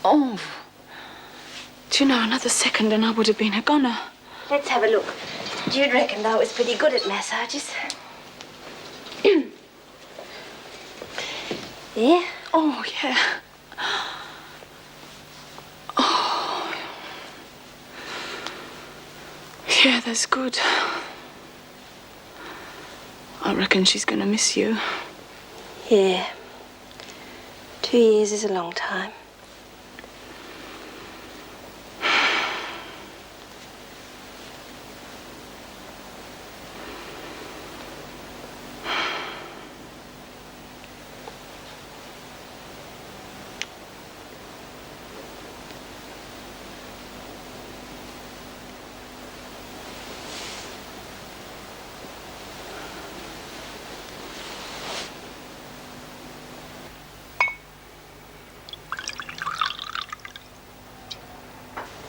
Oh. Do you know, another second and I would have been a goner. Let's have a look. Jude reckoned I was pretty good at massages. Yeah? Oh, yeah. Oh. Yeah, that's good. I reckon she's gonna miss you. Yeah. 2 years is a long time.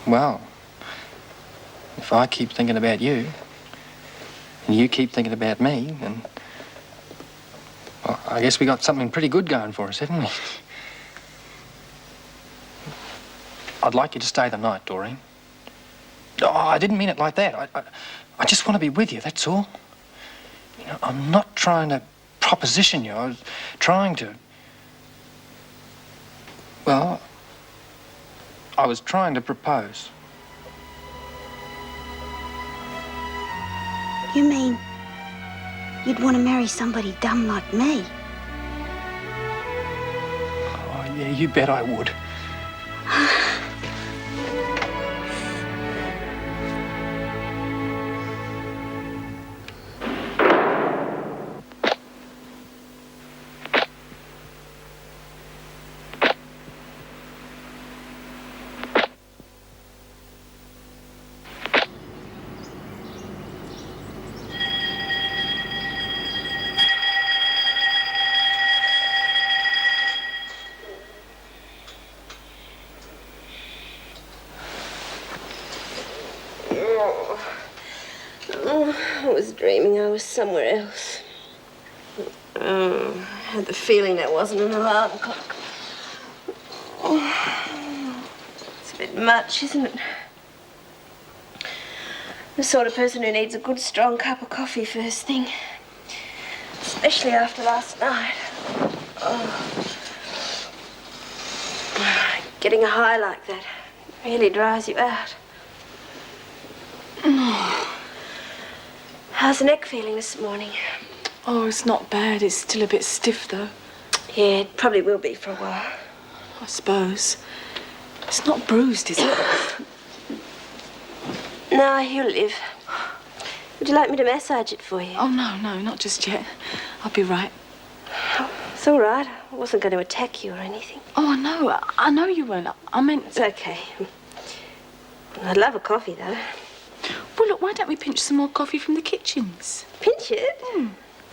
Well, if I keep thinking about you, and you keep thinking about me, then... well, I guess we got something pretty good going for us, haven't we? I'd like you to stay the night, Doreen. Oh, I didn't mean it like that. I just want to be with you, that's all. You know, I'm not trying to proposition you. I was trying to... well... I was trying to propose. You mean you'd want to marry somebody dumb like me? Oh, yeah, you bet I would. I was dreaming I was somewhere else. I had the feeling that wasn't an alarm clock. It's a bit much, isn't it? The sort of person who needs a good, strong cup of coffee first thing. Especially after last night. Getting a high like that really dries you out. How's the neck feeling this morning? Oh, it's not bad. It's still a bit stiff, though. Yeah, it probably will be for a while. I suppose. It's not bruised, is it? No, he'll live. Would you like me to massage it for you? Oh, no, not just yet. I'll be right. Oh, it's all right. I wasn't going to attack you or anything. Oh, I know you weren't. I meant... It's okay. I'd love a coffee, though. Well, look, why don't we pinch some more coffee from the kitchens? Pinch it?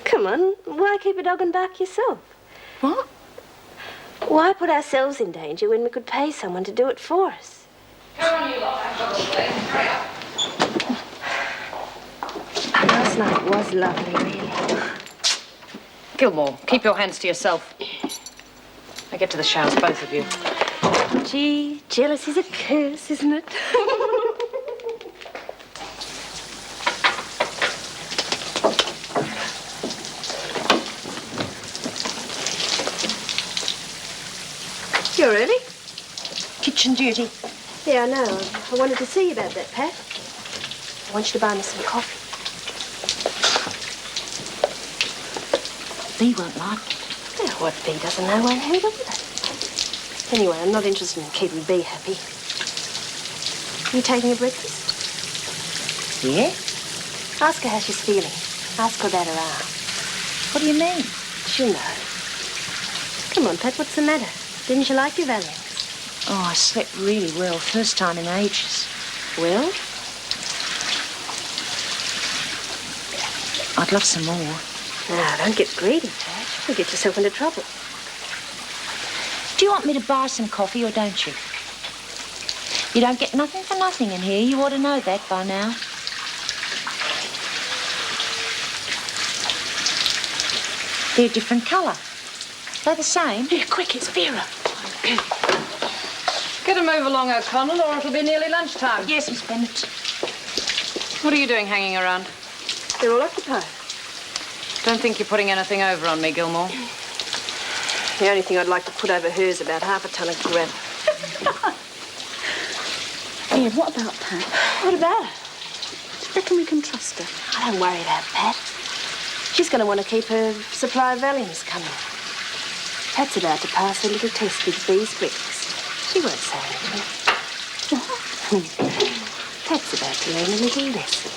Come on. Why keep a dog and bark yourself? What? Why put ourselves in danger when we could pay someone to do it for us? Come on, you lot. I've got to wait. Hurry up. Last night was lovely, really. Gilmore, keep your hands to yourself. Now get to the showers, both of you. Gee, jealousy's a curse, isn't it? You're early? Kitchen duty. Yeah, I know. I wanted to see you about that, Pat. I want you to buy me some coffee. Bea won't like it. Yeah, what Bea doesn't know won't hurt, will it? Anyway, I'm not interested in keeping Bea happy. You taking her breakfast? Yeah? Ask her how she's feeling. Ask her about her arm. What do you mean? She'll know. Come on, Pat, what's the matter? Didn't you like your Valence? Oh, I slept really well. First time in ages. Well? I'd love some more. Now, don't get greedy, Pat. You'll get yourself into trouble. Do you want me to buy some coffee or don't you? You don't get nothing for nothing in here. You ought to know that by now. They're a different colour. They're the same. Here, quick, it's Vera. Get a move along, O'Connell, or it'll be nearly lunchtime. Yes, Miss Bennett. What are you doing hanging around? They're all occupied. Don't think you're putting anything over on me, Gilmore. The only thing I'd like to put over her is about half a ton of gravel. Yeah, what about Pat? What about her? Do you reckon we can trust her? I don't worry about Pat. She's going to want to keep her supply of Valiums coming. Pat's about to pass her little test with these bricks. She won't say anything. Pat's about to learn a little lesson.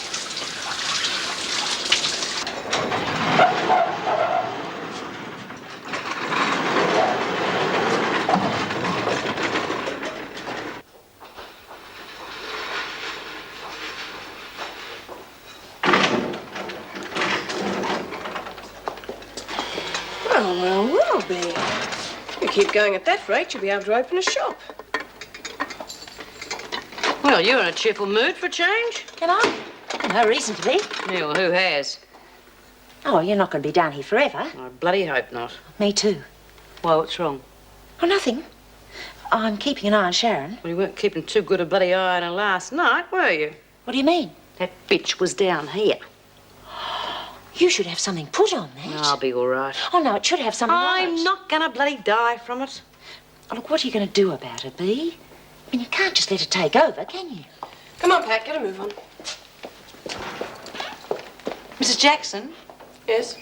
Well, be. You keep going at that rate, you'll be able to open a shop. Well, you're in a cheerful mood for a change. Am I? No reason to be. Yeah, well, who has? Oh, you're not going to be down here forever. I bloody hope not. Me too. Why, what's wrong? Oh, nothing. I'm keeping an eye on Sharon. Well, you weren't keeping too good a bloody eye on her last night, were you? What do you mean? That bitch was down here. You should have something put on that. I'll be all right. Oh, no, it should have something on it. I'm not gonna bloody die from it. Oh, look, what are you going to do about it, Bea? I mean, you can't just let it take over, can you? Come on, Pat, get a move on. Mrs. Jackson, Yes?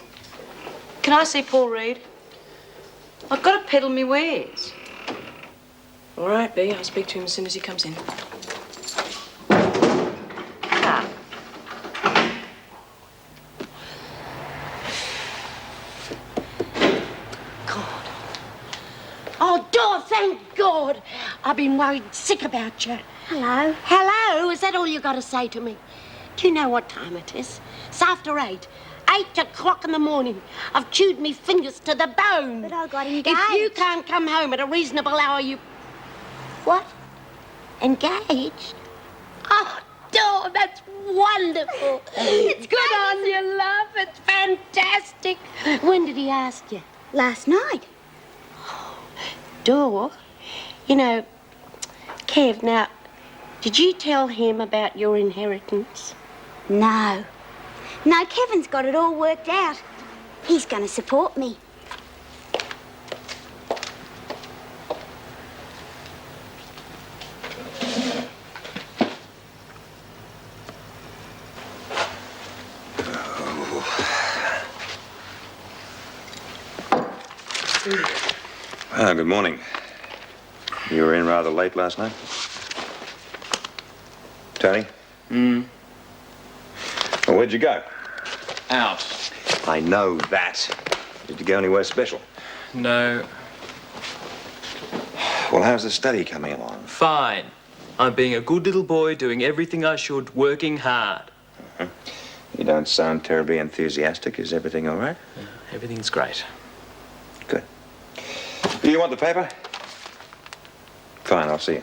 can I see Paul Reed? I've got to peddle me wares. All right, Bea, I'll speak to him as soon as he comes in. Ah. Oh, Dor, thank God. I've been worried sick about you. Hello. Hello, is that all you got to say to me? Do you know what time it is? It's after 8. 8 o'clock in the morning. I've chewed me fingers to the bone. But I got engaged. If you can't come home at a reasonable hour, you... What? Engaged? Oh, Dor, that's wonderful. It's good on you, love. It's fantastic. When did he ask you? Last night. Dor, you know, Kev, now, did you tell him about your inheritance? No. No, Kevin's got it all worked out. He's going to support me. Good morning. You were in rather late last night? Tony? Well, where'd you go? Out. I know that. Did you go anywhere special? No. Well, how's the study coming along? Fine. I'm being a good little boy, doing everything I should, working hard. You don't sound terribly enthusiastic. Is everything all right? Everything's great. Good. Do you want the paper? Fine, I'll see you.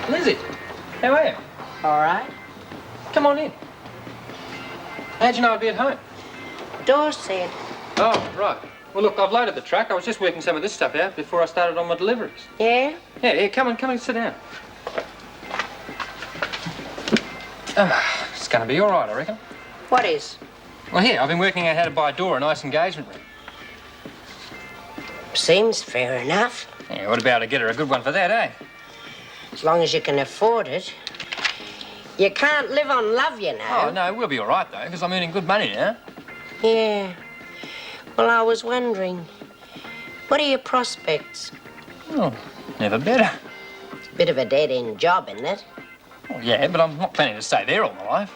Lizzie, how are you? All right. Come on in. How'd you know I'd be at home? Dor said. Oh, right. Well, look, I've loaded the truck. I was just working some of this stuff out before I started on my deliveries. Yeah? Yeah, come on, sit down. It's going to be all right, I reckon. What is? Well, here, I've been working out how to buy Dora a nice engagement ring. Seems fair enough. Yeah, what about to get her a good one for that, eh? As long as you can afford it. You can't live on love, you know. Oh, no, we'll be all right, though, because I'm earning good money now. Yeah. Well, I was wondering, what are your prospects? Oh, never better. It's a bit of a dead-end job, isn't it? Well, yeah, but I'm not planning to stay there all my life.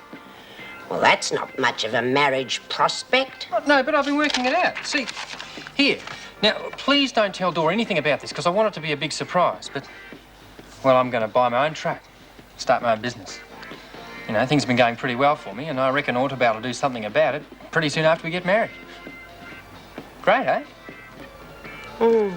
Well, that's not much of a marriage prospect. Oh, no, but I've been working it out. See, here. Now, please don't tell Dora anything about this, because I want it to be a big surprise, but, well, I'm going to buy my own truck, start my own business. You know, things have been going pretty well for me, and I reckon I ought to be able to do something about it pretty soon after we get married. Great, eh? Morning.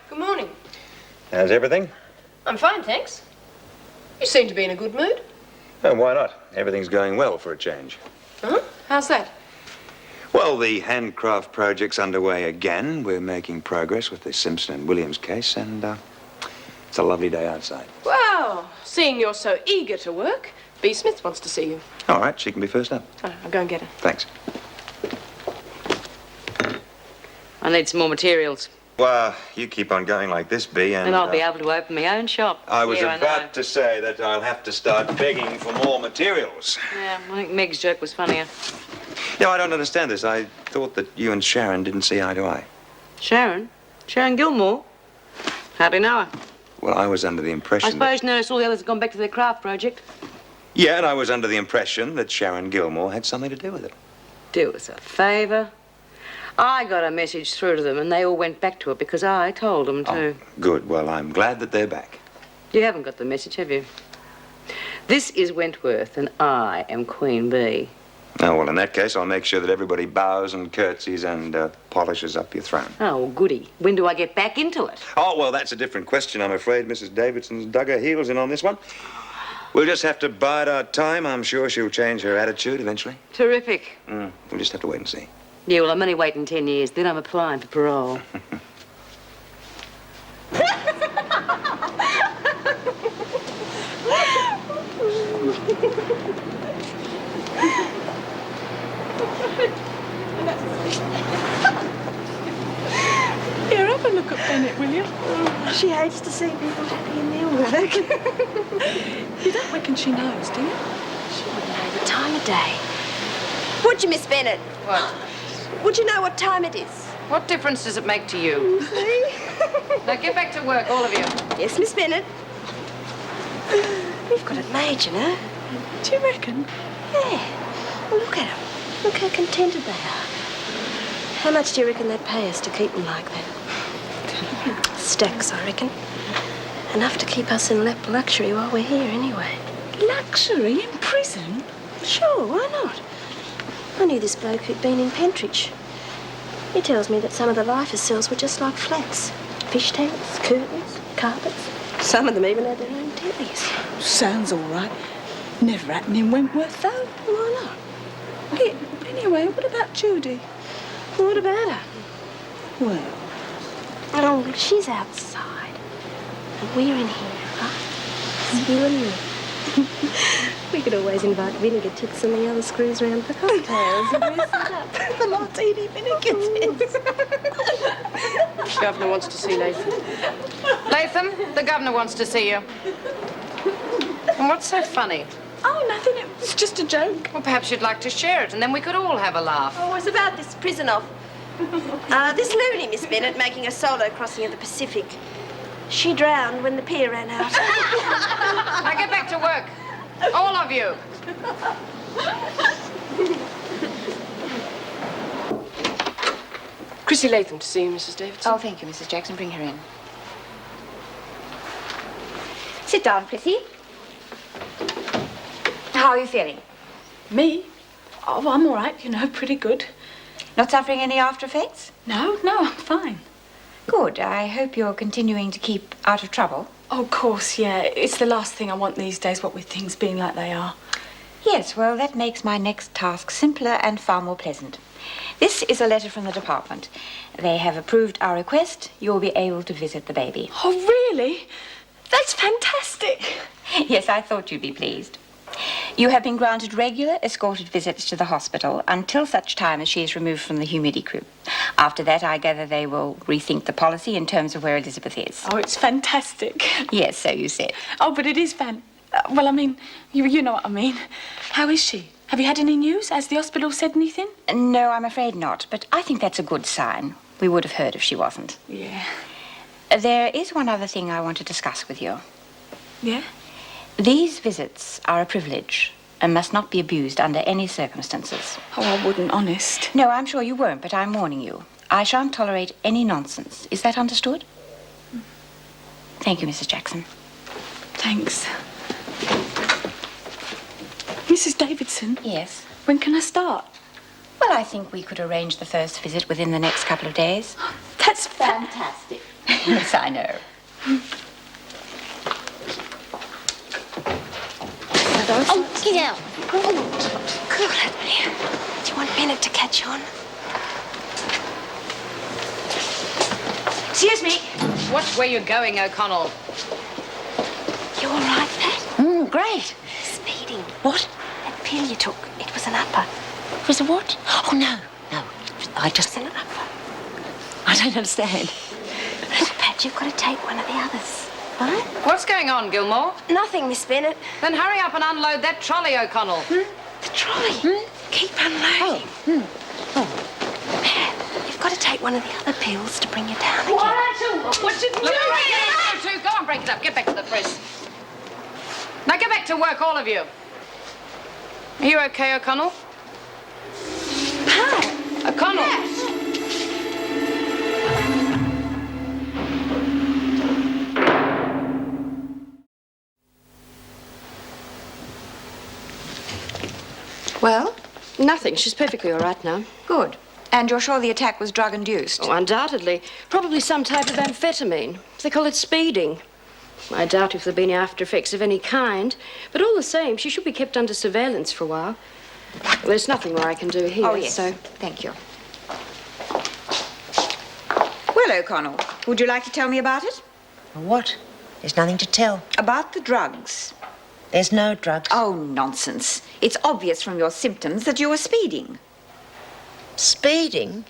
Good morning. How's everything? I'm fine, thanks. You seem to be in a good mood. Oh, why not? Everything's going well for a change. Huh? How's that? Well, the handcraft project's underway again. We're making progress with the Simpson and Williams case, and it's a lovely day outside. Well, seeing you're so eager to work, B. Smith wants to see you. All right, she can be first up. Oh, I'll go and get her. Thanks. I need some more materials. Well, you keep on going like this, B, And I'll be able to open my own shop. I was Yeah, about to say that I'll have to start begging for more materials. Yeah, I think Meg's joke was funnier. No, I don't understand this. I thought that you and Sharon didn't see eye to eye. Sharon? Sharon Gilmore? Hardly know her. Well, I was under the impression I suppose you noticed all the others have gone back to their craft project. Yeah, and I was under the impression that Sharon Gilmore had something to do with it. Do us a favour. I got a message through to them and they all went back to her because I told them to. Oh, good. Well, I'm glad that they're back. You haven't got the message, have you? This is Wentworth and I am Queen Bee. Oh, well, in that case, I'll make sure that everybody bows and curtsies and polishes up your throne. Oh, goody. When do I get back into it? Oh, well, that's a different question, I'm afraid. Mrs. Davidson's dug her heels in on this one. We'll just have to bide our time. I'm sure she'll change her attitude eventually. Terrific. We'll just have to wait and see. Yeah, well, I'm only waiting 10 years. Then I'm applying for parole. Here, have a look at Bennett, will you? She hates to see people happy in their work. You don't reckon she knows, do you? She wouldn't know the time of day. Would you, Miss Bennett? What? Would you know what time it is? What difference does it make to you? Now get back to work, all of you. Yes, Miss Bennett. We've got it made, you know. Do you reckon? Yeah. Well, look at them. Look how contented they are. How much do you reckon they'd pay us to keep them like that? Stacks, I reckon. Enough to keep us in lap luxury while we're here, anyway. Luxury in prison? Sure, why not? I knew this bloke who'd been in Pentridge. He tells me that some of the lifers' cells were just like flats. Fish tanks, curtains, carpets. Some of them even had their own tellies. Sounds all right. Never happened in Wentworth, though. Why not? Hey, anyway, what about Judy? What about her? Well, Oh, well, she's outside. And we're in here, right? It's you and me. We could always invite vinegar tits and the other screws round for cocktails and dress it up. the martini vinegar tits. The governor wants to see Latham. Latham, the governor wants to see you. And what's so funny? Oh, nothing. It was just a joke. Well, perhaps you'd like to share it, and then we could all have a laugh. Oh, it's about this prison off. This loony, Miss Bennett, making a solo crossing of the Pacific. She drowned when the pier ran out. Now get back to work. All of you. Chrissy Latham to see you, Mrs. Davidson. Oh, thank you, Mrs. Jackson. Bring her in. Sit down, Prissy. How are you feeling? Me? Oh, I'm all right, you know, pretty good. Not suffering any after effects? No, I'm fine. Good. I hope you're continuing to keep out of trouble. Oh, of course, yeah. It's the last thing I want these days, what with things being like they are. Yes, well, that makes my next task simpler and far more pleasant. This is a letter from the department. They have approved our request. You'll be able to visit the baby. Oh, really? That's fantastic. Yes, I thought you'd be pleased. You have been granted regular escorted visits to the hospital until such time as she is removed from the humidity crew. After that, I gather they will rethink the policy in terms of where Elizabeth is. Oh, it's fantastic. Yes, so you said. Oh, but it is well, I mean, you know what I mean. How is she? Have you had any news? Has the hospital said anything? No, I'm afraid not, but I think that's a good sign. We would have heard if she wasn't. Yeah. There is one other thing I want to discuss with you. Yeah? These visits are a privilege and must not be abused under any circumstances. Oh, I wouldn't, honest. No, I'm sure you won't, but I'm warning you. I shan't tolerate any nonsense. Is that understood? Thank you, Mrs. Jackson. Thanks. Mrs. Davidson, Yes? when can I start? Well, I think we could arrange the first visit within the next couple of days. That's Fantastic. Yes, I know. Oh, get out. Cool it, will you? Do you want Bennett to catch on? Excuse me. Watch where you're going, O'Connell. You all right, Pat? Great. Speeding. What? That pill you took, it was an upper. Was it what? Oh, no. I just... It was an upper. I don't understand. Look, Pat, you've got to take one of the others. Right? What's going on, Gilmore? Nothing, Miss Bennett. Then hurry up and unload that trolley, O'Connell. The trolley. Keep unloading. Pat, you've got to take one of the other pills to bring you down again. What's it doing? Go on, break it up. Get back to the press. Now get back to work, all of you. Are you okay, O'Connell? Pat! O'Connell! Well, Nothing. She's perfectly all right now. good. And you're sure the attack was drug-induced? Oh, undoubtedly. Probably some type of amphetamine. They call it speeding. I doubt if there have been after effects of any kind. But all the same, she should be kept under surveillance for a while. Well, there's nothing more I can do here, Oh, yes. so... Thank you. Well, O'Connell, would you like to tell me about it? What? There's nothing to tell. About the drugs. There's no drugs. Oh, nonsense. It's obvious from your symptoms that you were speeding. Speeding?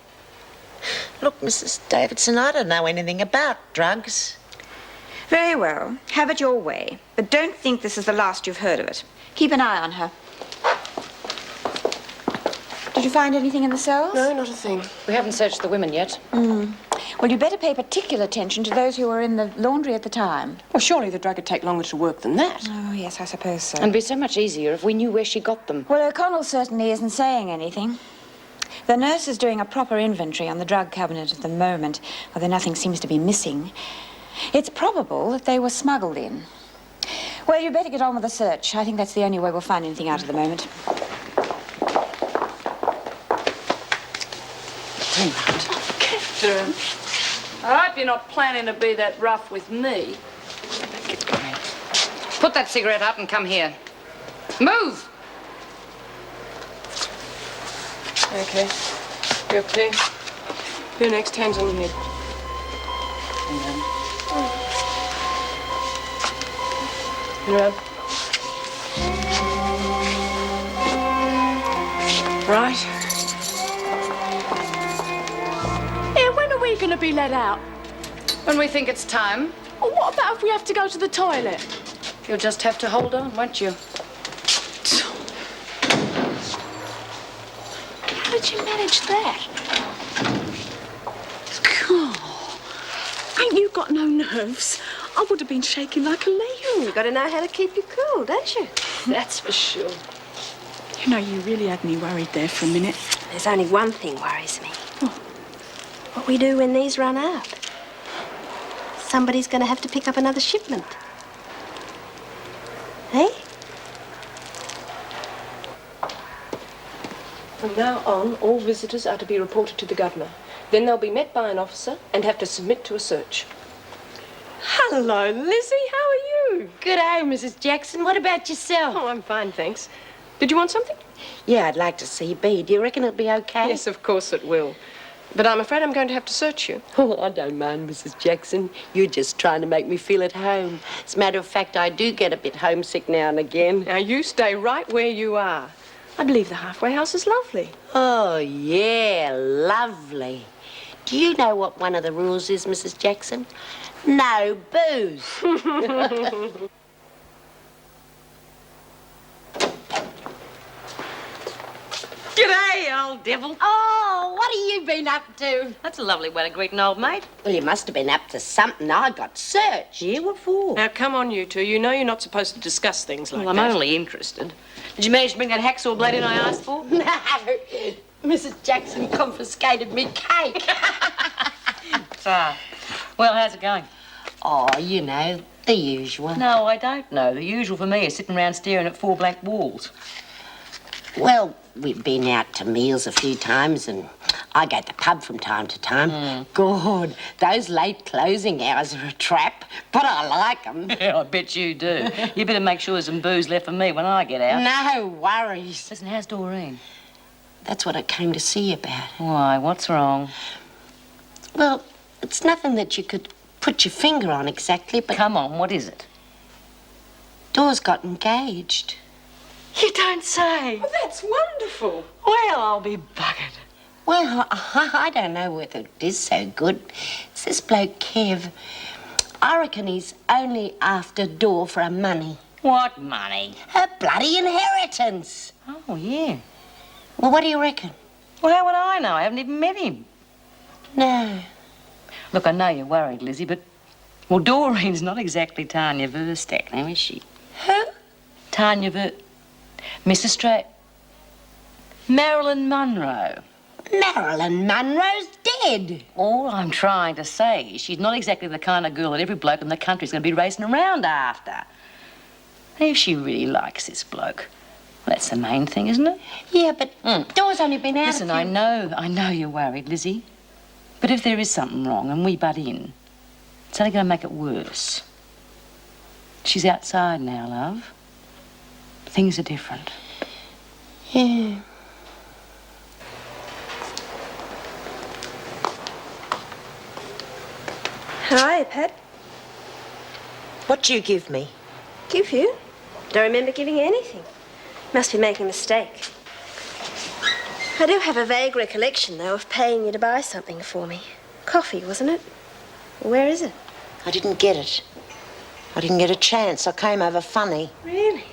Look, Mrs. Davidson, I don't know anything about drugs. Very well. Have it your way. But don't think this is the last you've heard of it. Keep an eye on her. Did you find anything in the cells? No, not a thing. We haven't searched the women yet. Well, you better pay particular attention to those who were in the laundry at the time. Well, surely the drug would take longer to work than that. Oh, yes, I suppose so. And be so much easier if we knew where she got them. Well, O'Connell certainly isn't saying anything. The nurse is doing a proper inventory on the drug cabinet at the moment, although nothing seems to be missing. It's probable that they were smuggled in. Well, you better get on with the search. I think that's the only way we'll find anything out at the moment. Catherine, I hope you're not planning to be that rough with me. Put that cigarette up and come here. Move! Okay. You're clear. You're next. Hands on your head. Around. Right. Yeah, when are we going to be let out? When we think it's time, Well, what about if we have to go to the toilet? you'll just have to hold on, won't you? How did you manage that? Oh, ain't you got no nerves? I would have been shaking like a leaf. You've got to know how to keep you cool, don't you? That's for sure. You know, you really had me worried there for a minute. There's only one thing worries me. What we do when these run out. Somebody's going to have to pick up another shipment. Eh? From now on, all visitors are to be reported to the governor. Then they'll be met by an officer and have to submit to a search. Hello, Lizzie. How are you? Good day, Mrs. Jackson. What about yourself? Oh, I'm fine, thanks. Did you want something? Yeah, I'd like to see Bea. Do you reckon it'll be okay? Yes, of course it will. But I'm afraid I'm going to have to search you. Oh, I don't mind, Mrs. Jackson. You're just trying to make me feel at home. As a matter of fact, I do get a bit homesick now and again. Now, you stay right where you are. I believe the halfway house is lovely. Oh, yeah, lovely. Do you know what one of the rules is, Mrs. Jackson? No booze. G'day, old devil. Oh, what have you been up to? That's a lovely way to greet an old mate. Well, you must have been up to something. I got searched. Yeah, what for? Now, come on, you two. You know you're not supposed to discuss things like Well, I'm that. only interested. Did you manage to bring that hacksaw blade in I asked for? No, Mrs. Jackson confiscated me cake. Well, how's it going? Oh, you know, the usual. No, I don't know. The usual for me is sitting around staring at four blank walls. Well, we've been out to meals a few times and I go to the pub from time to time. God, those late closing hours are a trap, but I like them. Yeah, I bet you do. You better make sure there's some booze left for me when I get out. No worries. Listen, how's Doreen? That's what I came to see you about. Why, what's wrong? Well, it's nothing that you could put your finger on exactly, but... Come on, what is it? Dor's got engaged. You don't say. Oh, that's wonderful. Well, I'll be buggered. Well, I don't know whether it is so good. It's this bloke, Kev. I reckon he's only after Dor for her money. What money? Her bloody inheritance. Oh, yeah. Well, what do you reckon? Well, how would I know? I haven't even met him. No. Look, I know you're worried, Lizzie, but... Well, Doreen's not exactly Tanya Verstack now, is she? Who? Tanya Miss Australia... Marilyn Monroe. Marilyn Monroe's dead. All I'm trying to say is she's not exactly the kind of girl that every bloke in the country's going to be racing around after. And if she really likes this bloke, well, that's the main thing, isn't it? Yeah, but Dor's only been out Listen, I know you're worried, Lizzie. But if there is something wrong and we butt in, it's only going to make it worse. She's outside now, love. Things are different. Yeah. Hi, Pat. What do you give me? Give you? Don't remember giving you anything. Must be making a mistake. I do have a vague recollection, though, of paying you to buy something for me. Coffee, wasn't it? Where is it? I didn't get it. I didn't get a chance. I came over funny. Really?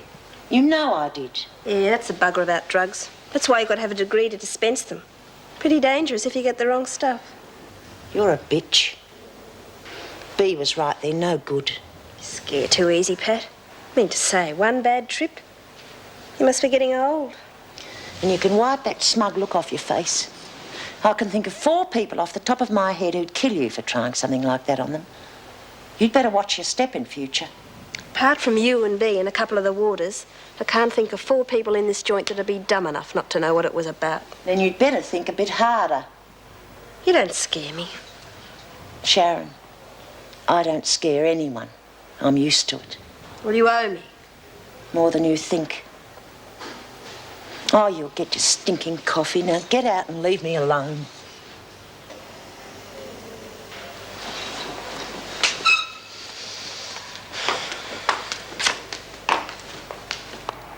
You know I did. Yeah, that's the bugger about drugs. That's why you've got to have a degree to dispense them. Pretty dangerous if you get the wrong stuff. You're a bitch. B was right there, no good. Scare too easy, Pat. Mean to say, one bad trip. You must be getting old. And you can wipe that smug look off your face. I can think of 4 people off the top of my head who'd kill you for trying something like that on them. You'd better watch your step in future. Apart from you and B and a couple of the warders, I can't think of 4 people in this joint that'd be dumb enough not to know what it was about. Then you'd better think a bit harder. You don't scare me. Sharon, I don't scare anyone. I'm used to it. Well, you owe me. More than you think. Oh, you'll get your stinking coffee. Now get out and leave me alone.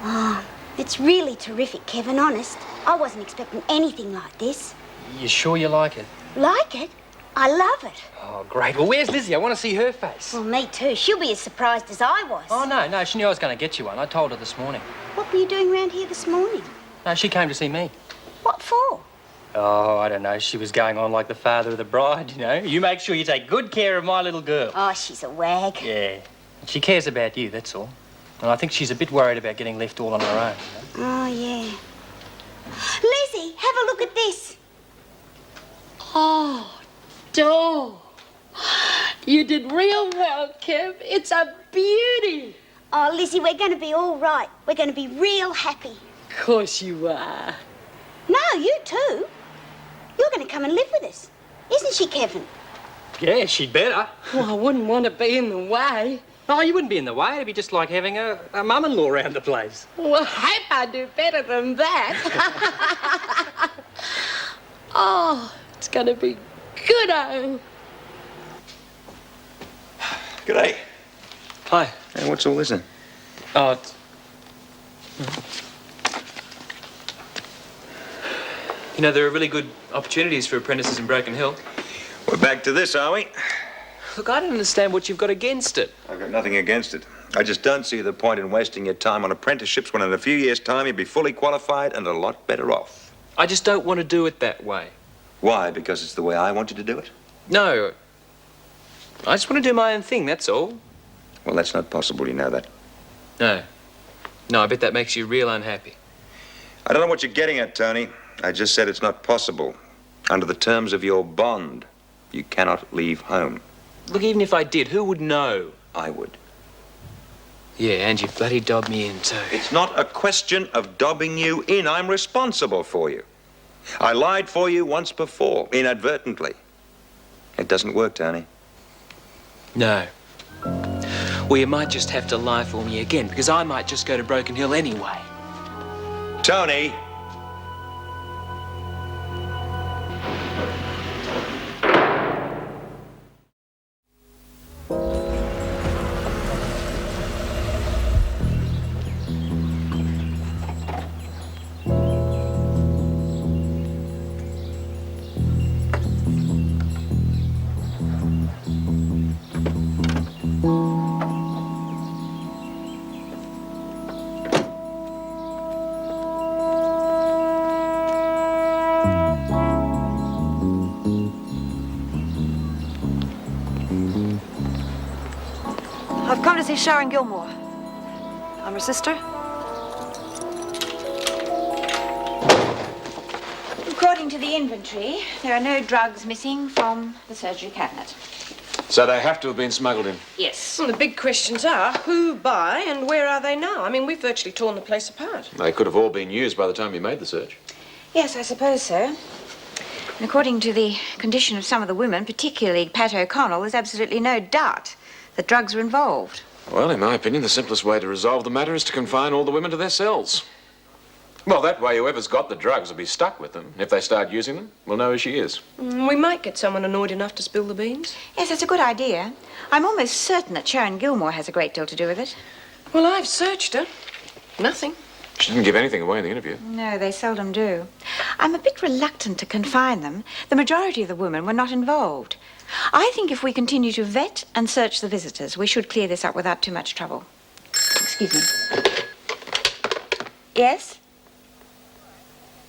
Oh, it's really terrific, Kevin, honest. I wasn't expecting anything like this. You sure you like it? Like it? I love it. Oh, great. Well, where's Lizzie? I want to see her face. Well, me too. She'll be as surprised as I was. Oh, no, she knew I was going to get you one. I told her this morning. What were you doing round here this morning? No, she came to see me. What for? Oh, I don't know. She was going on like the father of the bride, you know. You make sure you take good care of my little girl. Oh, she's a wag. Yeah. She cares about you, that's all. And I think she's a bit worried about getting left all on her own, you know? Oh, yeah. Lizzie, have a look at this. Oh, Dor. You did real well, Kev. It's a beauty. Oh, Lizzie, we're going to be all right. We're going to be real happy. Of course you are. No, you too. You're going to come and live with us. Isn't she, Kevin? Yeah, she'd better. Well, I wouldn't want to be in the way. Oh, you wouldn't be in the way. It'd be just like having a mum-in-law around the place. Well, I hope I do better than that. Oh, it's going to be good, oh. G'day. Hi. Hey, what's all this then? Oh, it's... You know, there are really good opportunities for apprentices in Broken Hill. We're back to this, are we? Look, I don't understand what you've got against it. I've got nothing against it. I just don't see the point in wasting your time on apprenticeships when in a few years' time you'll be fully qualified and a lot better off. I just don't want to do it that way. Why? Because it's the way I want you to do it? No. I just want to do my own thing, that's all. Well, that's not possible, you know that. No. No, I bet that makes you real unhappy. I don't know what you're getting at, Tony. I just said it's not possible. Under the terms of your bond, you cannot leave home. Look, even if I did, who would know? I would. Yeah, and you bloody dobbed me in, too. It's not a question of dobbing you in. I'm responsible for you. I lied for you once before, inadvertently. It doesn't work, Tony. No. Well, you might just have to lie for me again, because I might just go to Broken Hill anyway. Tony! I've come to see Sharon Gilmore. I'm her sister. According to the inventory, there are no drugs missing from the surgery cabinet. So they have to have been smuggled in? Yes. Well, the big questions are who, by, and where are they now? I mean, we've virtually torn the place apart. They could have all been used by the time you made the search. Yes, I suppose so. And according to the condition of some of the women, particularly Pat O'Connell, there's absolutely no doubt that drugs were involved. Well, in my opinion, the simplest way to resolve the matter is to confine all the women to their cells. Well, that way whoever's got the drugs will be stuck with them. If they start using them, we'll know who she is. We might get someone annoyed enough to spill the beans. Yes, that's a good idea. I'm almost certain that Sharon Gilmore has a great deal to do with it. Well, I've searched her. Nothing. She didn't give anything away in the interview. No, they seldom do. I'm a bit reluctant to confine them. The majority of the women were not involved. I think if we continue to vet and search the visitors, we should clear this up without too much trouble. Excuse me. Yes?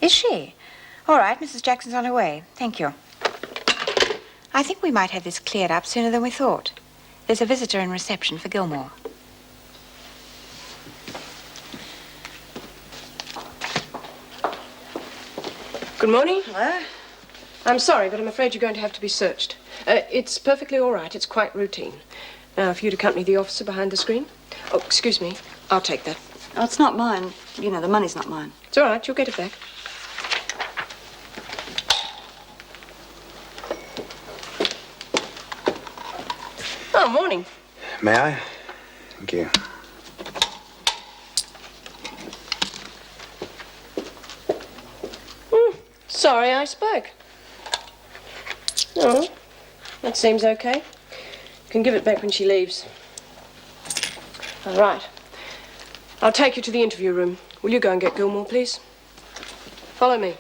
Is she? All right, Mrs. Jackson's on her way. Thank you. I think we might have this cleared up sooner than we thought. There's a visitor in reception for Gilmore. Good morning. Hello. I'm sorry, but I'm afraid you're going to have to be searched. It's perfectly all right. It's quite routine. Now, if you'd accompany the officer behind the screen. Oh, excuse me. I'll take that. Oh, it's not mine. You know, the money's not mine. It's all right. You'll get it back. Oh, morning. May I? Thank you. Sorry I spoke. Oh, that seems okay. You can give it back when she leaves. All right. I'll take you to the interview room. Will you go and get Gilmore, please? Follow me.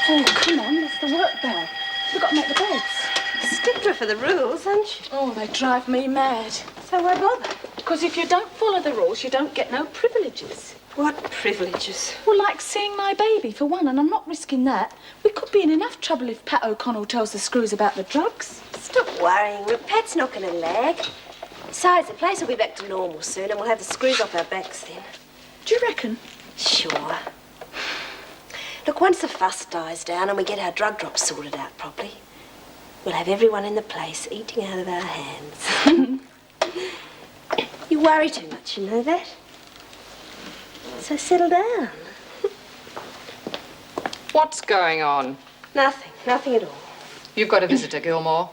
Oh, come on, that's the work bell. We've got to make the beds. Stickler for the rules, aren't you? Oh, they drive me mad. So why bother? Because if you don't follow the rules, you don't get no privileges. What privileges? Well, like seeing my baby, for one, and I'm not risking that. We could be in enough trouble if Pat O'Connell tells the screws about the drugs. Stop worrying. Pat's not going to lag. Besides, the place will be back to normal soon, and we'll have the screws off our backs then. Do you reckon? Sure. Look, once the fuss dies down and we get our drug drops sorted out properly, we'll have everyone in the place eating out of our hands. You worry too much, you know that? So settle down. What's going on? Nothing. Nothing at all. You've got a visitor, Gilmore.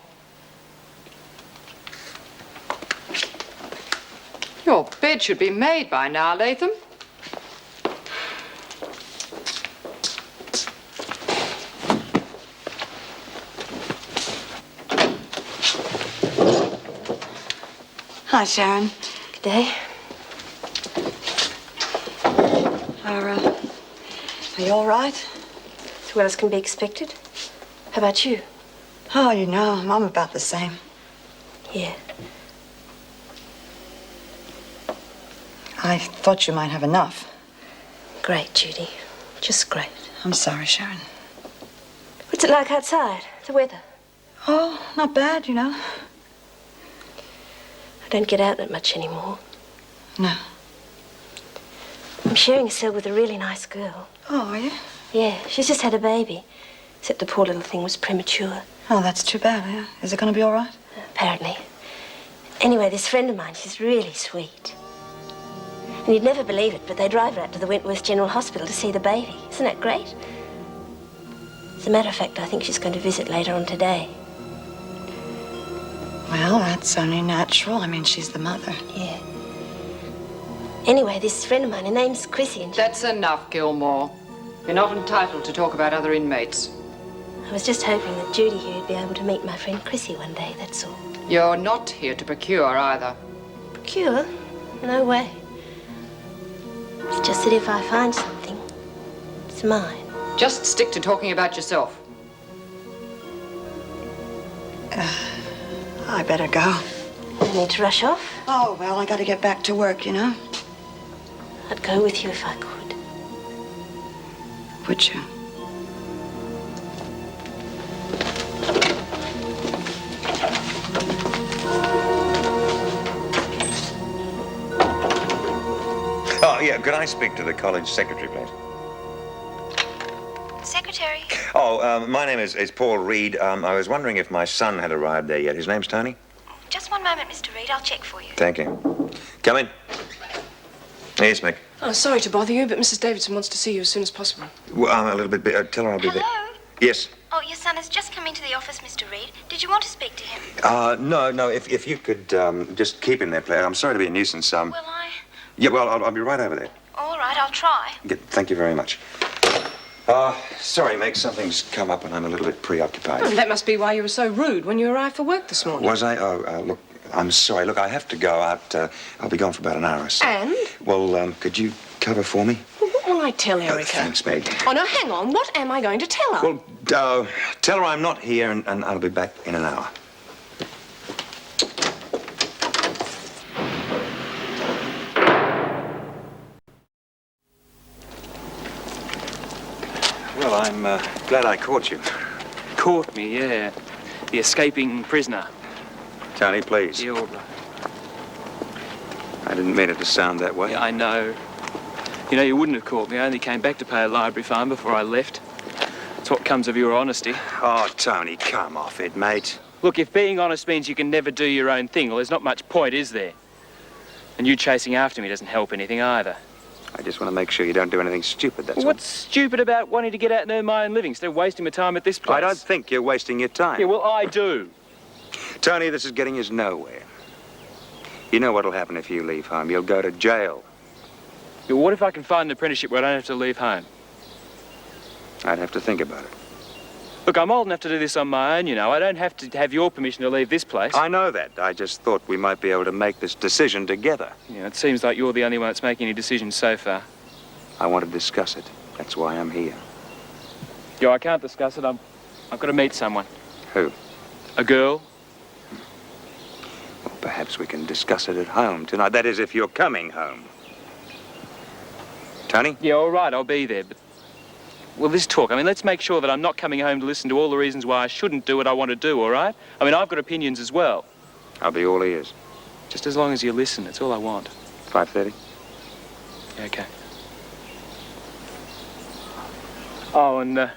Your bed should be made by now, Latham. Hi, Sharon. Good day. Are you all right? As well as can be expected. How about you? Oh, you know, I'm about the same. Yeah. I thought you might have enough. Great, Judy. Just great. I'm sorry, Sharon. What's it like outside? The weather? Oh, not bad, you know. I don't get out that much anymore. No. I'm sharing a cell with a really nice girl. Oh, are you? Yeah, she's just had a baby. Except the poor little thing was premature. Oh, that's too bad, yeah. Is it going to be all right? apparently. Anyway, this friend of mine, she's really sweet. And you'd never believe it, but they drive her out to the Wentworth General Hospital to see the baby. Isn't that great? As a matter of fact, I think she's going to visit later on today. Well, that's only natural. I mean, she's the mother. Yeah. Anyway, this friend of mine, her name's Chrissy, and That's enough, Gilmore. You're not entitled to talk about other inmates. I was just hoping that Judy here would be able to meet my friend Chrissy one day, that's all. You're not here to procure either. Procure? No way. It's just that if I find something, it's mine. Just stick to talking about yourself. I better go. I need to rush off. Oh, well, I gotta get back to work, you know. I'd go with you if I could. Would you? Oh, yeah, could I speak to the college secretary, please? Secretary. Oh, my name is Paul Reed. I was wondering if my son had arrived there yet. His name's Tony? Just one moment, Mr. Reed. I'll check for you. Thank you. Come in. Yes, Mick. Oh, sorry to bother you, but Mrs. Davidson wants to see you as soon as possible. Well, I'm a little bit... tell her I'll be there. Hello? Yes. Oh, your son has just come into the office, Mr. Reed. Did you want to speak to him? No, if you could just keep him there, please. I'm sorry to be a nuisance. Will I? Yeah, well, I'll be right over there. All right, I'll try. Thank you very much. Sorry, Meg, something's come up and I'm a little bit preoccupied. Oh, that must be why you were so rude when you arrived for work this morning. Was I? Oh, look, I'm sorry. Look, I have to go out. I'll be gone for about an hour or so. And? Well, could you cover for me? Well, what will I tell Erica? Thanks, Meg. Oh, no, hang on. What am I going to tell her? Well, tell her I'm not here and I'll be back in an hour. Well, I'm glad I caught you. Caught me, yeah. The escaping prisoner. Tony, please. Yeah, all right. I didn't mean it to sound that way. Yeah, I know. You know, you wouldn't have caught me. I only came back to pay a library fine before I left. It's what comes of your honesty. Oh, Tony, come off it, mate. Look, if being honest means you can never do your own thing, well, there's not much point, is there? And you chasing after me doesn't help anything either. I just want to make sure you don't do anything stupid, that's all. What's stupid about wanting to get out and earn my own living instead of wasting my time at this place? I don't think you're wasting your time. Yeah, well, I do. Tony, this is getting us nowhere. You know what'll happen if you leave home. You'll go to jail. Yeah, what if I can find an apprenticeship where I don't have to leave home? I'd have to think about it. Look, I'm old enough to do this on my own, you know. I don't have to have your permission to leave this place. I know that. I just thought we might be able to make this decision together. Yeah, it seems like you're the only one that's making any decisions so far. I want to discuss it. That's why I'm here. Yo, I can't discuss it. I've got to meet someone. Who? A girl. Well, perhaps we can discuss it at home tonight. That is, if you're coming home. Tony? Yeah, all right, I'll be there, but... Well, this talk, I mean, let's make sure that I'm not coming home to listen to all the reasons why I shouldn't do what I want to do, all right? I mean, I've got opinions as well. I'll be all ears. Just as long as you listen, that's all I want. 5:30? Yeah, okay. Oh, and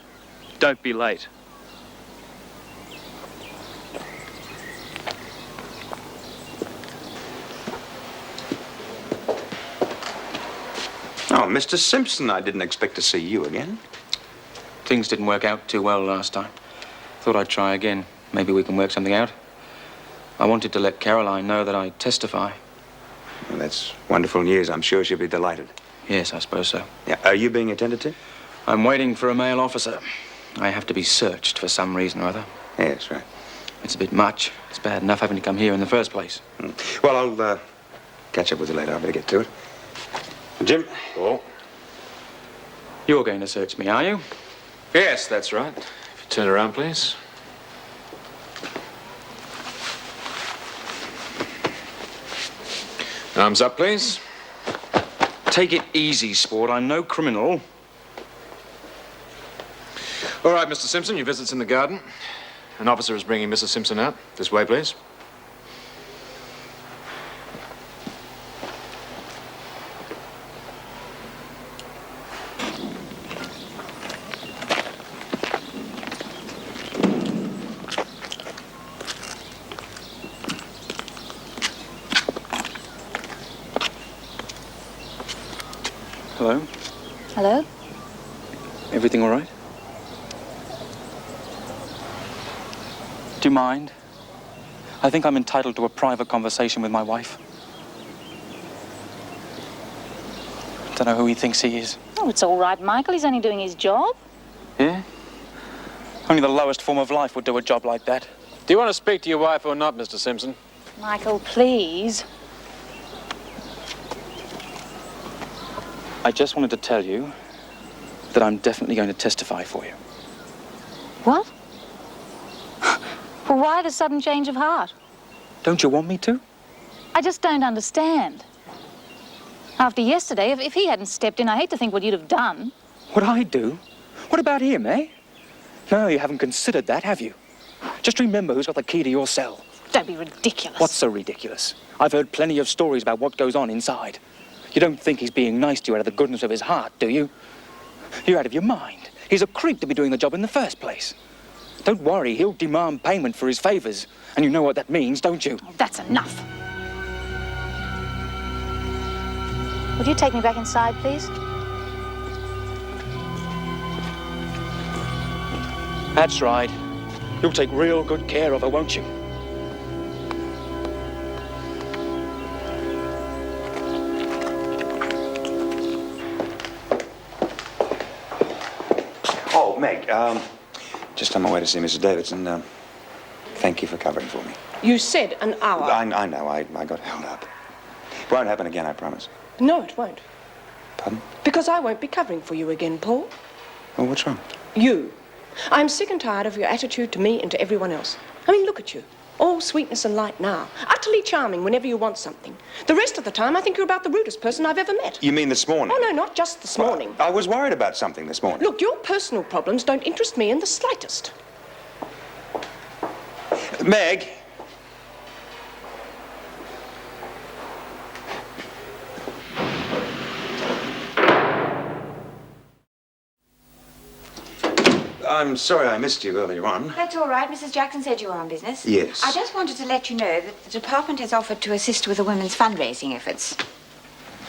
don't be late. Oh, Mr. Simpson, I didn't expect to see you again. Things didn't work out too well last time. Thought I'd try again. Maybe we can work something out. I wanted to let Caroline know that I'd testify. Well, that's wonderful news. I'm sure she'll be delighted. Yes, I suppose so. Yeah. Are you being attended to? I'm waiting for a male officer. I have to be searched for some reason or other. Yes, right. It's a bit much. It's bad enough having to come here in the first place. Well, I'll catch up with you later. I better get to it. Jim? Oh? You're going to search me, are you? Yes, that's right. If you turn around, please. Arms up, please. Take it easy, sport. I'm no criminal. All right, Mr. Simpson, your visit's in the garden. An officer is bringing Mrs. Simpson out. This way, please. Hello? Hello? Everything all right? Do you mind? I think I'm entitled to a private conversation with my wife. Don't know who he thinks he is. Oh, it's all right, Michael. He's only doing his job. Yeah? Only the lowest form of life would do a job like that. Do you want to speak to your wife or not, Mr. Simpson? Michael, please. I just wanted to tell you that I'm definitely going to testify for you. What? Well, why the sudden change of heart? Don't you want me to? I just don't understand. After yesterday, if he hadn't stepped in, I hate to think what you'd have done. What I do? What about him, eh? No, you haven't considered that, have you? Just remember who's got the key to your cell. Don't be ridiculous. What's so ridiculous? I've heard plenty of stories about what goes on inside. You don't think he's being nice to you out of the goodness of his heart, do you? You're out of your mind. He's a creep to be doing the job in the first place. Don't worry, he'll demand payment for his favors. And you know what that means, don't you? Oh, that's enough. Would you take me back inside, please? That's right. You'll take real good care of her, won't you? Oh, Meg, just on my way to see Mrs. Davidson. Thank you for covering for me. You said an hour. I know, I got held up. It won't happen again, I promise. No, it won't. Pardon? Because I won't be covering for you again, Paul. Well, what's wrong? You. I'm sick and tired of your attitude to me and to everyone else. I mean, look at you. All sweetness and light now. Utterly charming whenever you want something. The rest of the time, I think you're about the rudest person I've ever met. You mean this morning? Oh, no, not just this morning. I was worried about something this morning. Look, your personal problems don't interest me in the slightest. Meg! I'm sorry I missed you earlier on. That's all right. Mrs. Jackson said you were on business. Yes. I just wanted to let you know that the department has offered to assist with the women's fundraising efforts.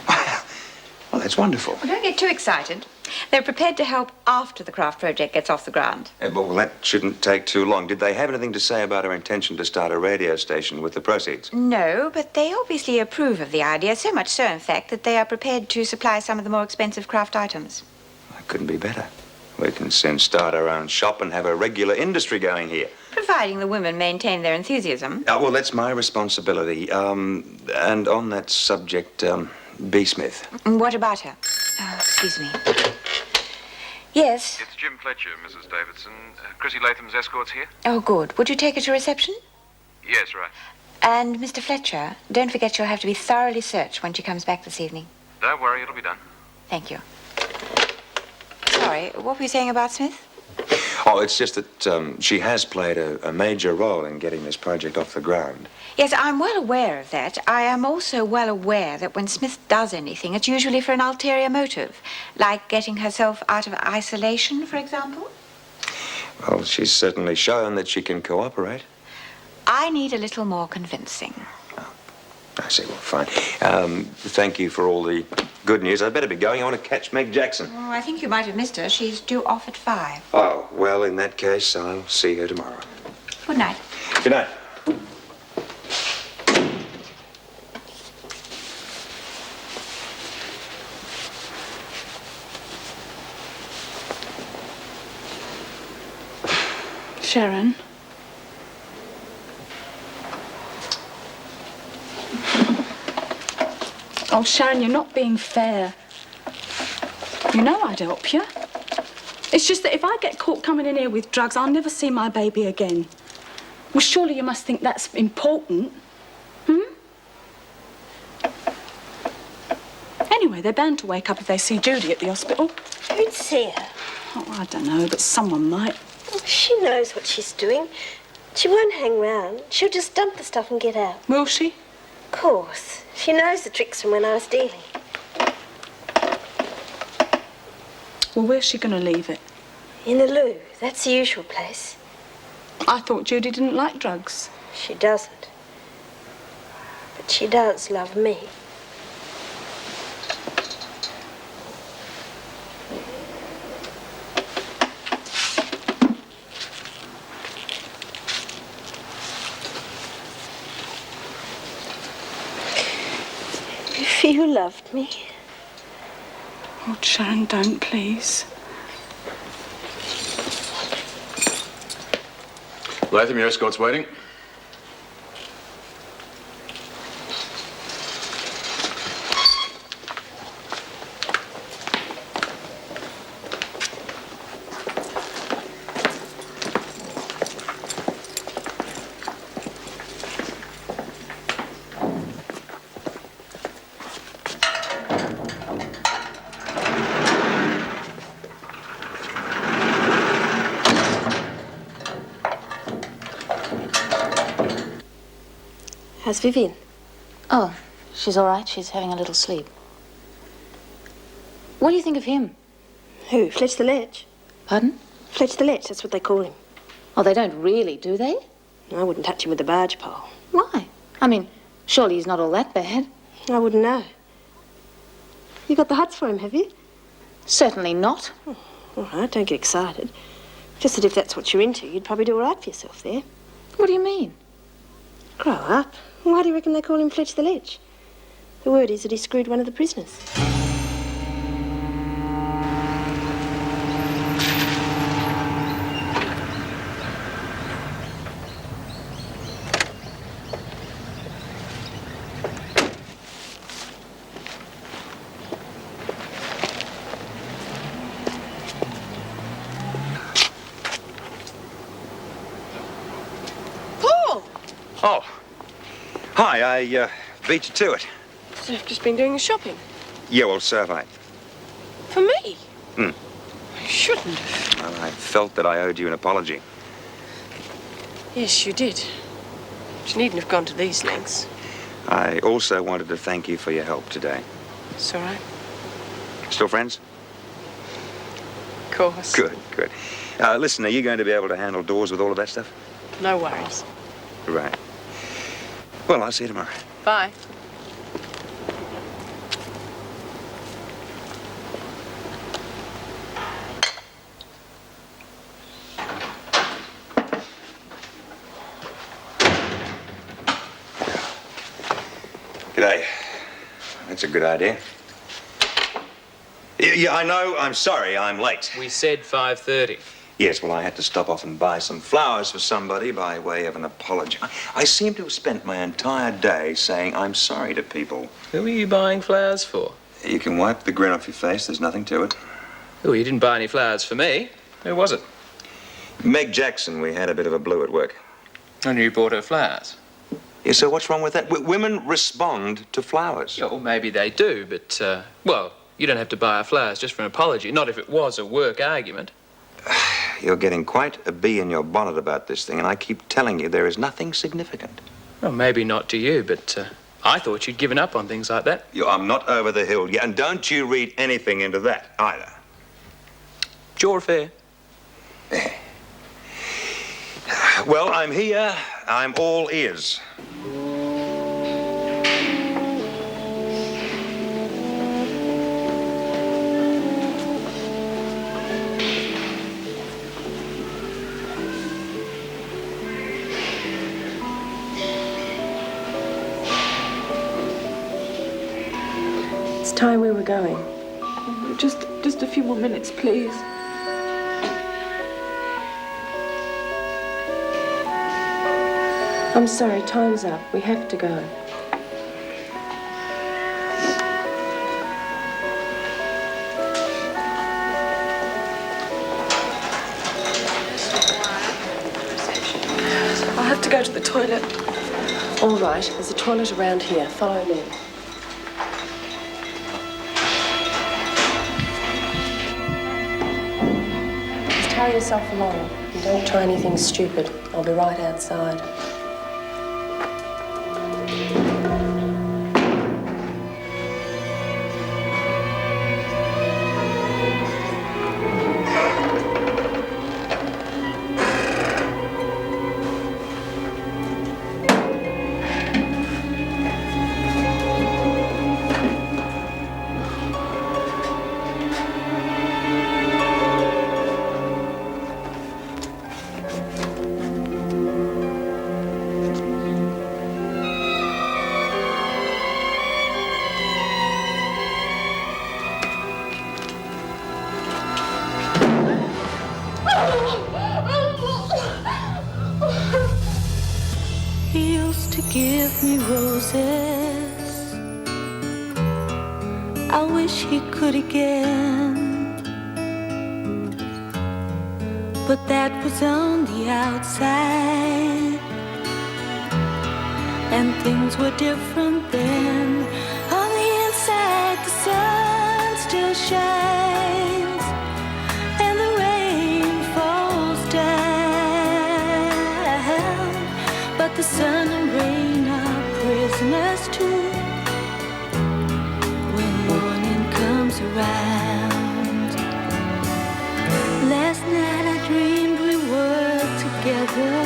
Well, that's wonderful. Well, don't get too excited. They're prepared to help after the craft project gets off the ground. Well, that shouldn't take too long. Did they have anything to say about our intention to start a radio station with the proceeds? No, but they obviously approve of the idea, so much so, in fact, that they are prepared to supply some of the more expensive craft items. That couldn't be better. We can soon start our own shop and have a regular industry going here. Providing the women maintain their enthusiasm. Well, that's my responsibility. And on that subject, B. Smith. What about her? Oh, excuse me. Yes? It's Jim Fletcher, Mrs. Davidson. Chrissy Latham's escort's here? Oh, good. Would you take her to reception? Yes, right. And, Mr. Fletcher, don't forget she'll have to be thoroughly searched when she comes back this evening. Don't worry, it'll be done. Thank you. Sorry, what were you saying about Smith? Oh, it's just that she has played a major role in getting this project off the ground. Yes, I'm well aware of that. I am also well aware that when Smith does anything, it's usually for an ulterior motive, like getting herself out of isolation, for example. Well, she's certainly shown that she can cooperate. I need a little more convincing. I see, well, fine. Thank you for all the good news. I'd better be going. I want to catch Meg Jackson. Oh, I think you might have missed her. She's due off at 5. Oh, well, in that case, I'll see her tomorrow. Good night. Good night. Sharon. Oh, Sharon, you're not being fair. You know I'd help you. It's just that if I get caught coming in here with drugs, I'll never see my baby again. Well, surely you must think that's important. Anyway, they're bound to wake up if they see Judy at the hospital. Who'd see her? Oh, I don't know, but someone might. She knows what she's doing. She won't hang round. She'll just dump the stuff and get out. Will she? Of course. She knows the tricks from when I was dealing. Well, where's she going to leave it? In the loo. That's the usual place. I thought Judy didn't like drugs. She doesn't. But she does love me. If you loved me. Oh, Sharon, don't, please. Latham, your escort's waiting. How's Vivian? Oh, she's all right. She's having a little sleep. What do you think of him? Who? Fletch the Lech? Pardon? Fletch the Lech, that's what they call him. Oh, they don't really, do they? I wouldn't touch him with a barge pole. Why? I mean, surely he's not all that bad. I wouldn't know. You got the huts for him, have you? Certainly not. Oh, all right, don't get excited. Just that if that's what you're into, you'd probably do all right for yourself there. What do you mean? Grow up. Why do you reckon they call him Fletch the Lech? The word is that he screwed one of the prisoners. Oh. Hi, I beat you to it. So you've just been doing the shopping? Yeah, well, so have I. For me? Hmm. You shouldn't have. Well, I felt that I owed you an apology. Yes, you did. But you needn't have gone to these lengths. I also wanted to thank you for your help today. It's all right. Still friends? Of course. Good, good. Listen, are you going to be able to handle doors with all of that stuff? No worries. Right. Well, I'll see you tomorrow. Bye. G'day. That's a good idea. Yeah, I know. I'm sorry. I'm late. We said 5:30. Yes, well, I had to stop off and buy some flowers for somebody by way of an apology. I seem to have spent my entire day saying I'm sorry to people. Who are you buying flowers for? You can wipe the grin off your face. There's nothing to it. Oh, you didn't buy any flowers for me. Who was it? Meg Jackson. We had a bit of a blue at work. And you bought her flowers? Yeah, so what's wrong with that? Women respond to flowers. Yeah, well, maybe they do, but, well, you don't have to buy her flowers just for an apology. Not if it was a work argument. You're getting quite a bee in your bonnet about this thing, and I keep telling you there is nothing significant. Well, maybe not to you, but I thought you'd given up on things like that. I'm not over the hill yet, and don't you read anything into that either. It's your affair. Well, I'm here. I'm all ears. It's time we were going. Just a few more minutes, please. I'm sorry, time's up. We have to go. I have to go to the toilet. All right, there's a toilet around here. Follow me. Just hurry yourself along and don't try anything stupid. I'll be right outside. give me roses. I wish he could again, but that was on the outside, and things were different then. On the inside, the sun still shines, and the rain falls down, but the sun and rain are prisoners too when morning comes around. Last night I dreamed we were together,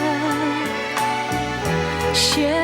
sharing